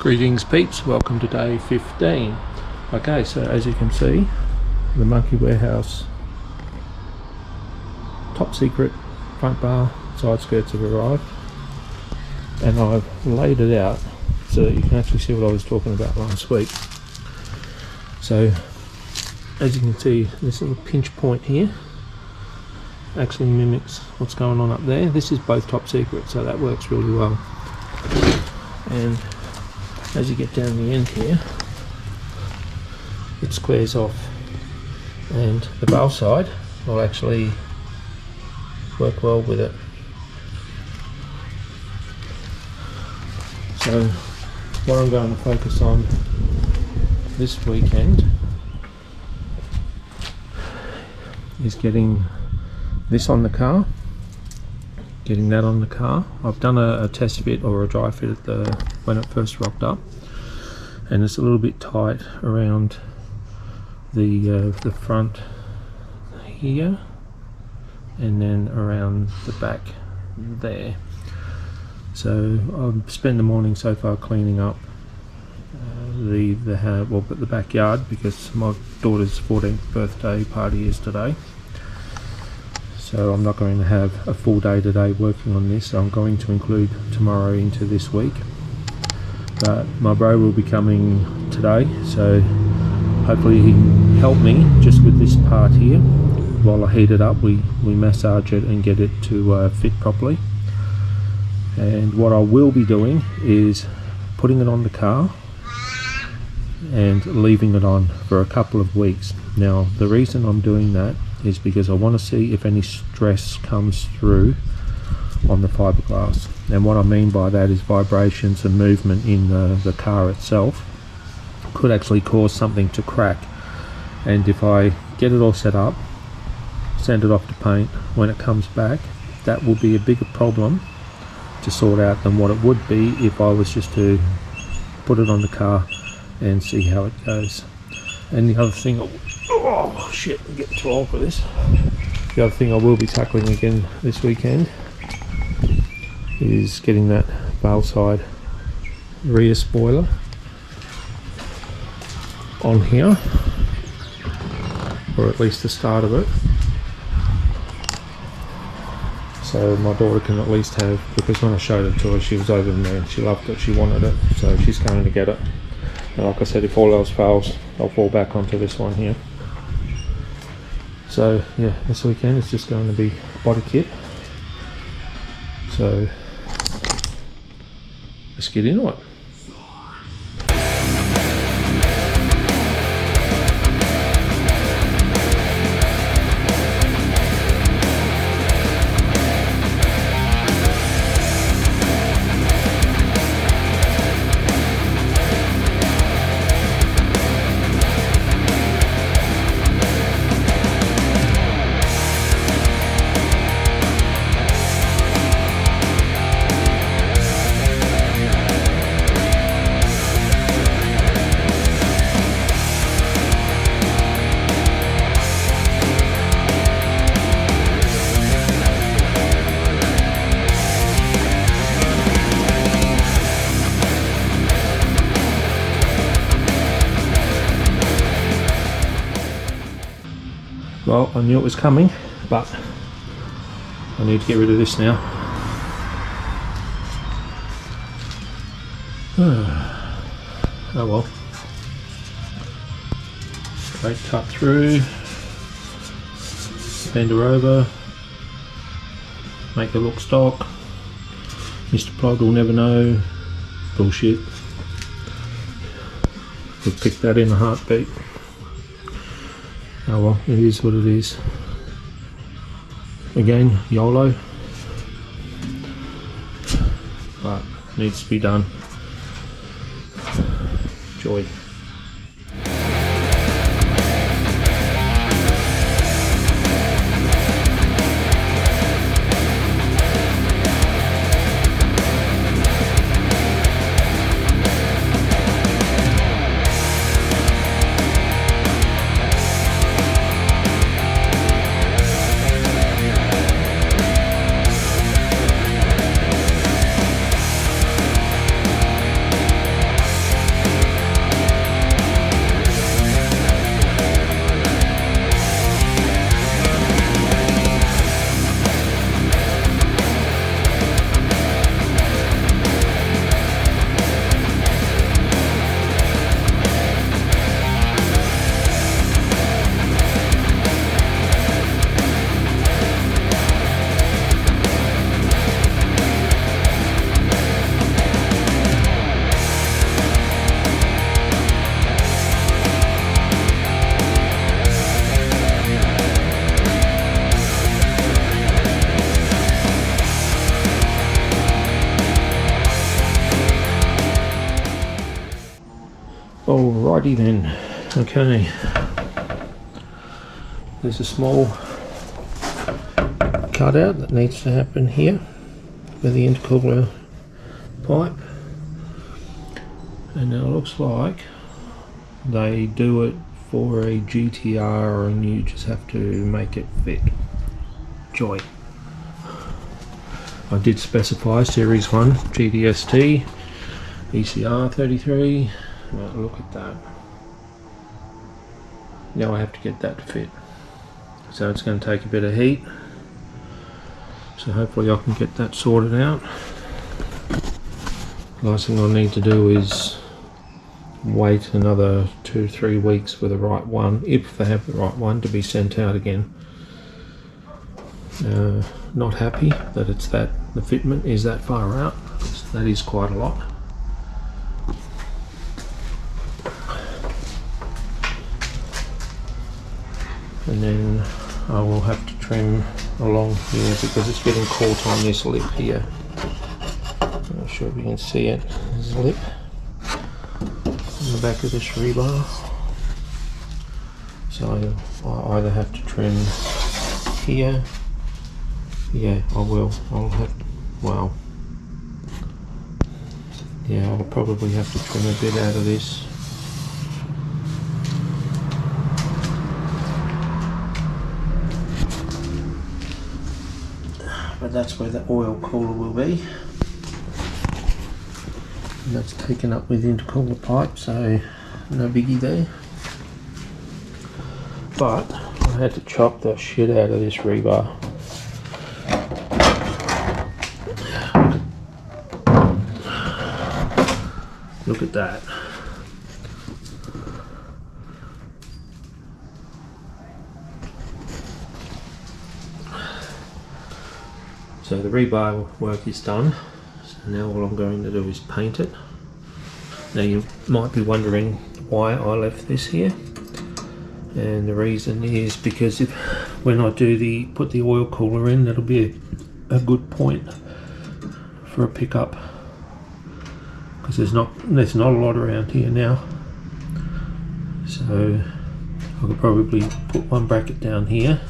Greetings peeps, welcome to day 15. Okay, so as you can see, the Monkey Warehouse top secret front bar side skirts have arrived, and I've laid it out so that you can actually see what I was talking about last week. So as you can see, this little pinch point here actually mimics what's going on up there. This is both top secret, so that works really well. And as you get down the end here, it squares off, and the bow side will actually work well with it. So what I'm going to focus on this weekend is getting this on the car, getting that on the car. I've done a test fit or a dry fit at when it first rocked up, and it's a little bit tight around the front here, and then around the back there. So I'll spend the morning so far cleaning up the backyard, because my daughter's 14th birthday party is today. So I'm not going to have a full day today working on this. I'm going to include tomorrow into this week. But my bro will be coming today, so hopefully he can help me just with this part here. While I heat it up, we massage it and get it to fit properly. And what I will be doing is putting it on the car and leaving it on for a couple of weeks. Now the reason I'm doing that is because I want to see if any stress comes through on the fiberglass. And what I mean by that is vibrations and movement in the car itself could actually cause something to crack. And if I get it all set up, send it off to paint, when it comes back, that will be a bigger problem to sort out than what it would be if I was just to put it on the car and see how it goes. And the other thing, oh shit, I'm getting too old for this. The other thing I will be tackling again this weekend is getting that bail side rear spoiler on here, or at least the start of it, so my daughter can at least have, because when I showed it to her she was over the moon, she loved it, she wanted it, so she's going to get it. And like I said, if all else fails, I'll fall back onto this one here. So yeah, this weekend it's just going to be body kit. So let's get into it. Well, I knew it was coming, but I need to get rid of this now. Oh well. Straight cut through, bend her over, make her look stock. Mr. Plod will never know. Bullshit. We'll pick that in a heartbeat. Oh well, it is what it is. Again, YOLO, but needs to be done. Joy. Alrighty then, okay. There's a small cutout that needs to happen here for the intercooler pipe, and it looks like they do it for a GTR and you just have to make it fit. Joy. I did specify Series 1 GDST ECR 33. Look at that. Now I have to get that to fit. So it's going to take a bit of heat. So hopefully I can get that sorted out. Last thing I need to do is wait another 2-3 weeks for the right one, if they have the right one, to be sent out again. Not happy that it's that the fitment is that far out. That is quite a lot. And then I will have to trim along here because it's getting caught on this lip here. I'm not sure if you can see it. There's a lip on the back of this rebar. So I either have to trim here. Yeah, I will. I'll have to, well, yeah, I'll probably have to trim a bit out of this. But that's where the oil cooler will be. And that's taken up with intercooler pipe, so no biggie there. But I had to chop the shit out of this rebar. Look at that. So the rebar work is done. So now all I'm going to do is paint it. Now you might be wondering why I left this here. And the reason is because if when I do put the oil cooler in, that'll be a good point for a pickup. Because there's not a lot around here now, so I could probably put one bracket down here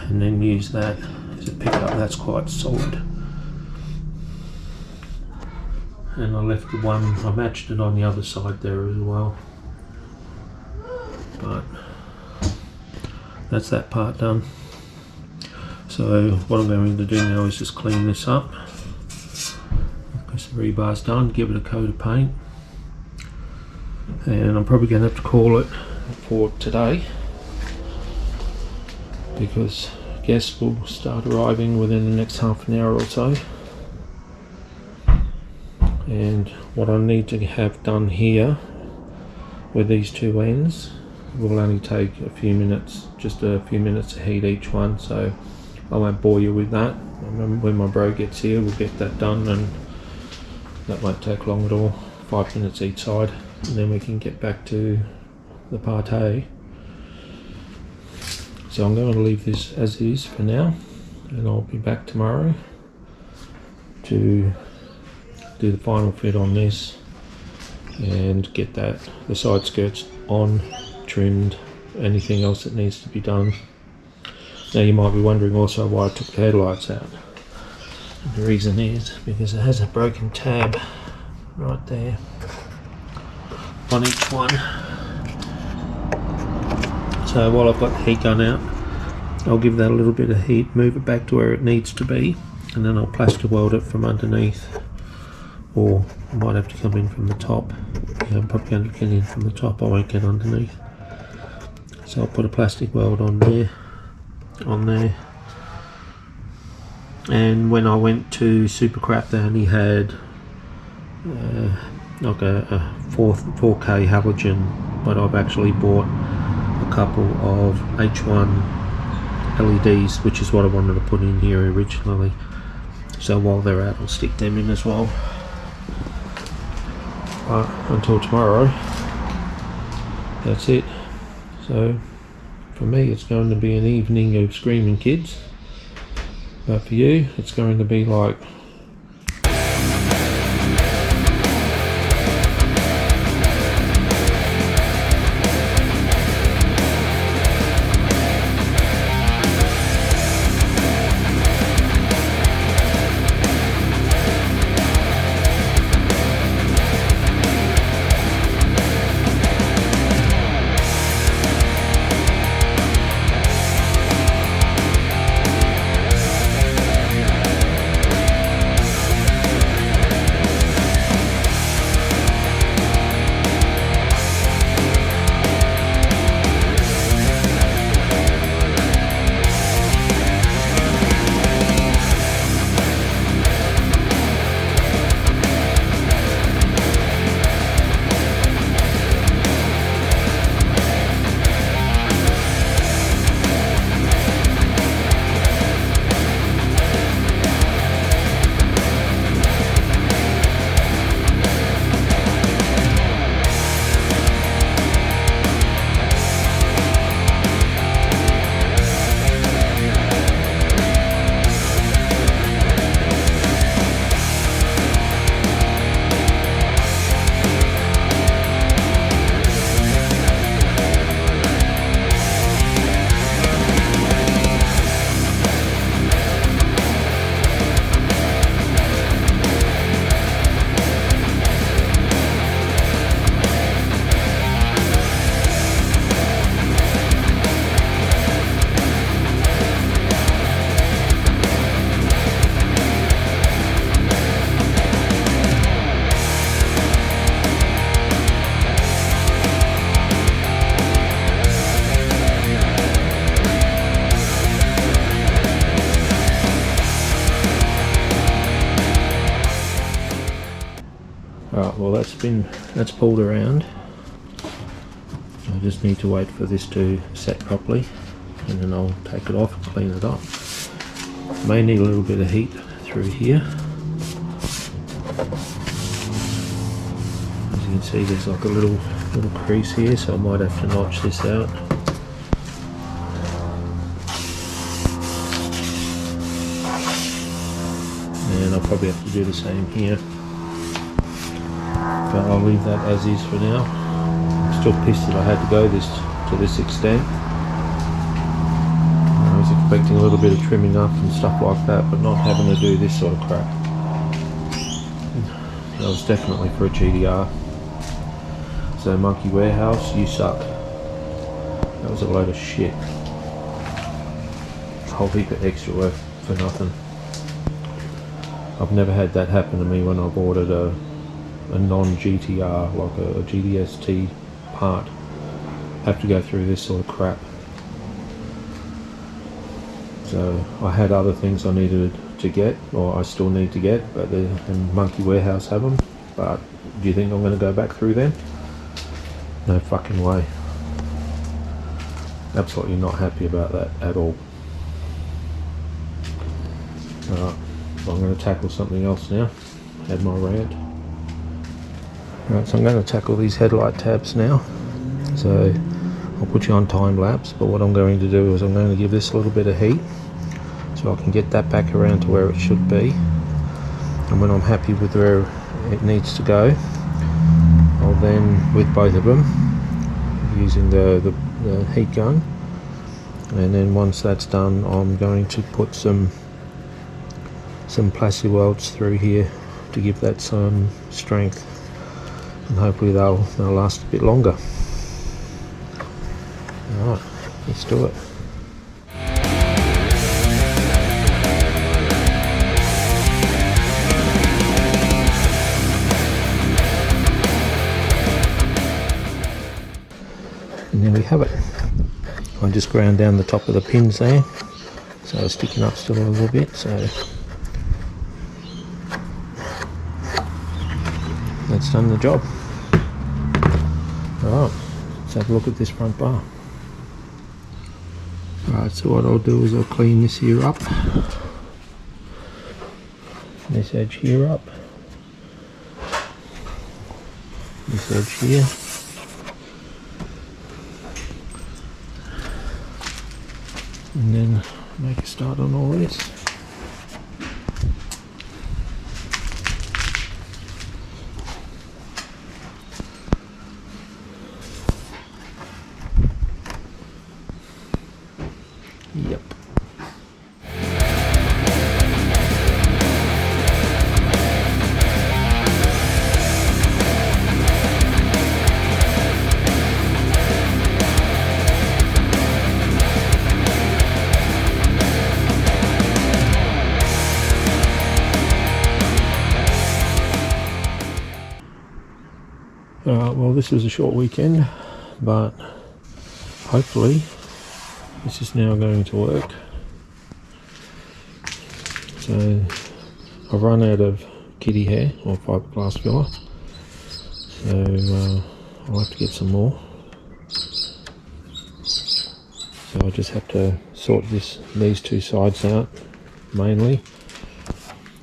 and then use that as a pickup. That's quite solid. And I left the one, I matched it on the other side there as well. But that's that part done. So what I'm going to do now is just clean this up. Because the rebar's done, give it a coat of paint, and I'm probably going to have to call it for today because guests will start arriving within the next half an hour or so. And what I need to have done here with these two ends will only take a few minutes, just a few minutes to heat each one, so I won't bore you with that. When my bro gets here, we'll get that done, and that won't take long at all, 5 minutes each side, and then we can get back to the party. So I'm going to leave this as is for now, and I'll be back tomorrow to do the final fit on this and get the side skirts on, trimmed, anything else that needs to be done. Now you might be wondering also why I took the headlights out. The reason is because it has a broken tab right there on each one. So while I've got the heat gun out, I'll give that a little bit of heat, move it back to where it needs to be, and then I'll plaster weld it from underneath, or I might have to come in from the top. Yeah, I'm probably going to get in from the top, I won't get underneath. So I'll put a plastic weld on there. And when I went to Supercrap, they only had like a 4K halogen, but I've actually bought a couple of H1 LEDs, which is what I wanted to put in here originally. So while they're out, I'll stick them in as well. But until tomorrow, that's it. So for me, it's going to be an evening of screaming kids. But for you, it's going to be like Alright, well that's pulled around. I just need to wait for this to set properly, and then I'll take it off and clean it up. May need a little bit of heat through here. As you can see, there's like a little crease here, so I might have to notch this out. And I'll probably have to do the same here. But I'll leave that as is for now. I'm still pissed that I had to go to this extent. I was expecting a little bit of trimming up and stuff like that, but not having to do this sort of crap. That was definitely for a GDR. So Monkey Warehouse, you suck. That was a load of shit. A whole heap of extra work for nothing. I've never had that happen to me when I've ordered a non-GTR, like a GDST part. Have to go through this sort of crap. So I had other things I needed to get, or I still need to get, but the Monkey Warehouse have them. But do you think I'm going to go back through them? No fucking way. Absolutely not happy about that at all. Alright, so I'm going to tackle something else now. Had my rant. Right, so I'm going to tackle these headlight tabs now. So I'll put you on time lapse, but what I'm going to do is I'm going to give this a little bit of heat so I can get that back around to where it should be. And when I'm happy with where it needs to go, I'll then, with both of them, using the heat gun, and then once that's done, I'm going to put some plastic welds through here to give that some strength, and hopefully they'll last a bit longer. Alright, let's do it. And there we have it. I just ground down the top of the pins there, so it's sticking up still a little bit, so that's done the job. Alright, let's have a look at this front bar. Alright, so what I'll do is I'll clean this here up, this edge here up, this edge here, and then make a start on all this. Yep. Well, this was a short weekend, but hopefully this is now going to work. So I've run out of kitty hair or fiberglass filler, so I'll have to get some more. So I just have to sort these two sides out mainly.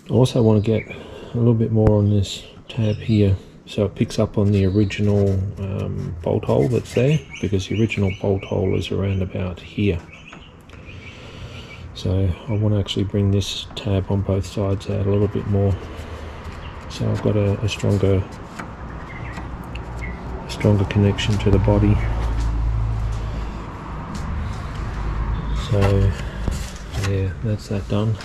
I also want to get a little bit more on this tab here, so it picks up on the original bolt hole that's there, because the original bolt hole is around about here. So I want to actually bring this tab on both sides out a little bit more, so I've got a stronger connection to the body. So yeah, that's that done.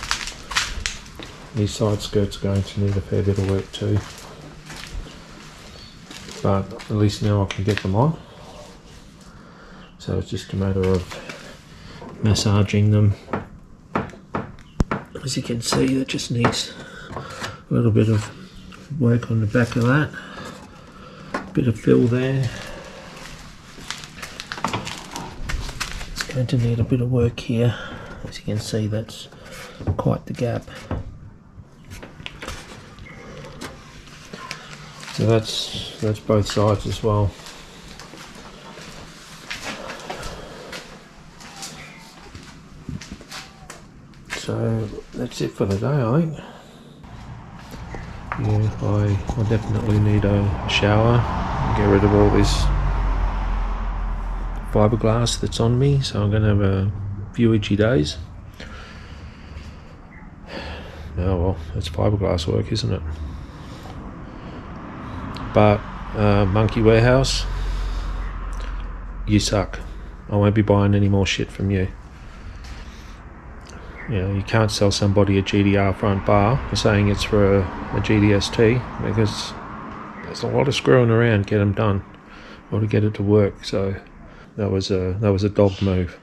These side skirts are going to need a fair bit of work too, but at least now I can get them on. So it's just a matter of massaging them. As you can see, that just needs a little bit of work on the back of that. Bit of fill there. It's going to need a bit of work here. As you can see, that's quite the gap. So that's both sides as well. So that's it for the day, I think. Yeah, I definitely need a shower, get rid of all this fiberglass that's on me, so I'm going to have a few itchy days. Oh well, it's fiberglass work, isn't it? But Monkey Warehouse, you suck. I won't be buying any more shit from you. You know, you can't sell somebody a GDR front bar saying it's for a GDST, because there's a lot of screwing around to get them done or to get it to work. So that was a dog move.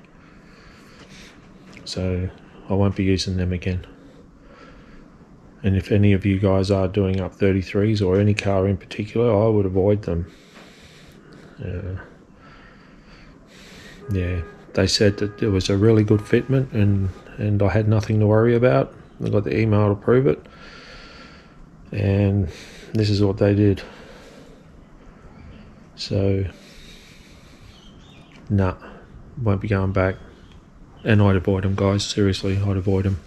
So I won't be using them again. And if any of you guys are doing up 33s or any car in particular, I would avoid them. Yeah, they said that it was a really good fitment and I had nothing to worry about. I got the email to prove it, and this is what they did. So nah, won't be going back. And I'd avoid them, guys, seriously, I'd avoid them.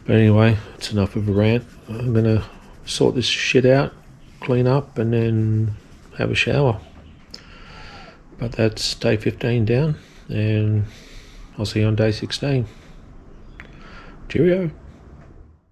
But anyway, it's enough of a rant. I'm gonna sort this shit out, clean up, and then have a shower. But that's day 15 down, and I'll see you on day 16. Cheerio.